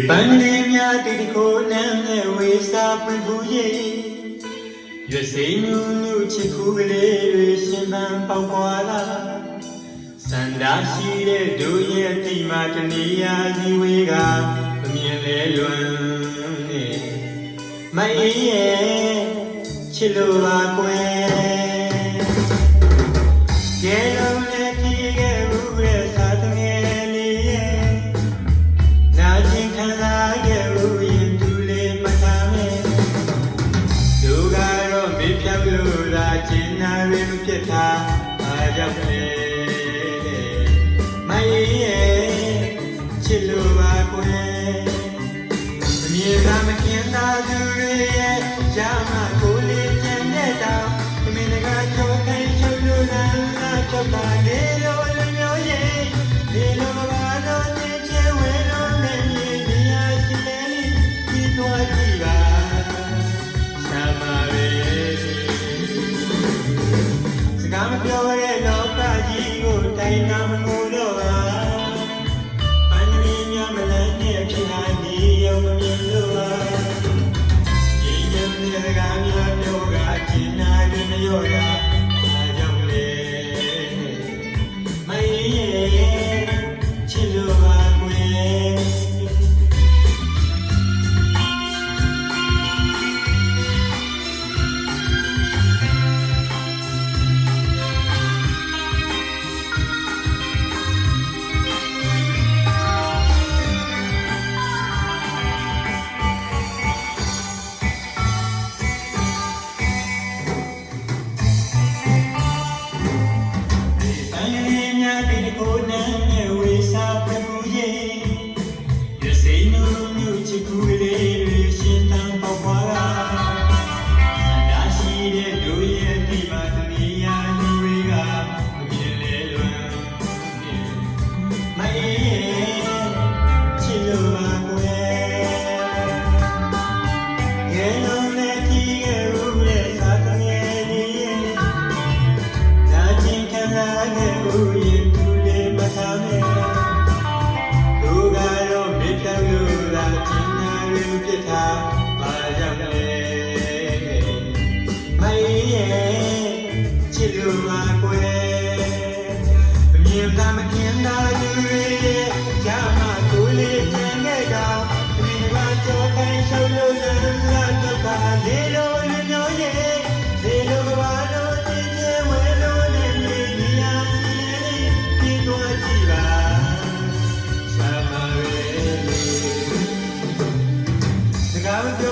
ပန်းလေးများတိတခိုးနမ်းနဲ့ဝေစာပွင့်ဖူးရဲ့ရွှေစိန်နုနုချစ်ခုကလေးတွေရှင်ပန်းပေါက်ပွားလာစန္ဒာရှိတဲ့တို့ရဲ့တိမာတနေရာစီဝေကမမြင်လဲလွန်နေမအေးရဲ့ချစ်လိုပါကွယ်ကဲလုံးနဲ့ကြည့်ခဲ့ဘူးရဲ့စာတငယ်လေးရဲ့နာကျင်ခံစားခဲ့ဘူးရင်သူလေးမထားမဲ့သူကတော့မေးဖြောက်လို့သာကျင်နာရင်းဖြစ်တာအားကြောင့်လေမအေးရဲ့ချစ်လိုပါကွယ်မမြင်သာမခင်သာသူတွေရဲ့ကြာမှကိုလေးကျန်တဲ့တောင်မင်းကကြောက်ခိုင်းချုပ်လို့လားကြောက်ပါလေလို့လူမျိုးရဲ့ဒီလိုပါတော့တဲ့ချဲဝဲလို့နေမြေဒီဟာရှိလေဒီတော့ကြည့်ပါရှာပါလေစကားမပြောတဲ့လောကကြီးကိုတိုင်နာမငိုတော့ပါပန်းရင်းများမလန်းနဲ့ဖြစ်လာနေရောမမြင်လို့ပါဒီညနေကများပြောကကျင်နာတယ်မရောရချစ်လိုပါကွယ်ကိုနမ်းနဲ့ဝေစာပူရဲ့ရစိန်နုနုချစ်ကူလေးတွေရှင်တန်ပေါက်ပွားလာစန္ဒာရှိတဲ့တို့ရဲ့ဒီမှာတနေရာလူတွေကမြင်လေလွန်မအေးရဲ့ချစ်လိုပါကွယ်ငယ်လုံးနဲ့ကြည့်ခဲ့ဦးရဲ့စာတငယ်လေးရဲ့နာကျင်ခံစားခဲ့ဦးရဲ့သူကတော့မေးဖြောက်လို့သာကျင်နာရင်းဖြစ်တာပါကြောင့်လေမအေးရဲ့ချစ်လိုပါကွယ်မမြင်သာမခင်သာသူတွေရဲ့ကြာမှကိုလေးကျန်ခဲ့တော့ဒီမှာကြောခိုင်းရှောက်လို့လားတော့ပါလေလို့လူမျိုးရဲ့ဒီလိုဘာလို့တင်ကျဲဝဲလို့နေနေဒီဟာစီလေးဒီတော့ကြည့်ပါစကားပြော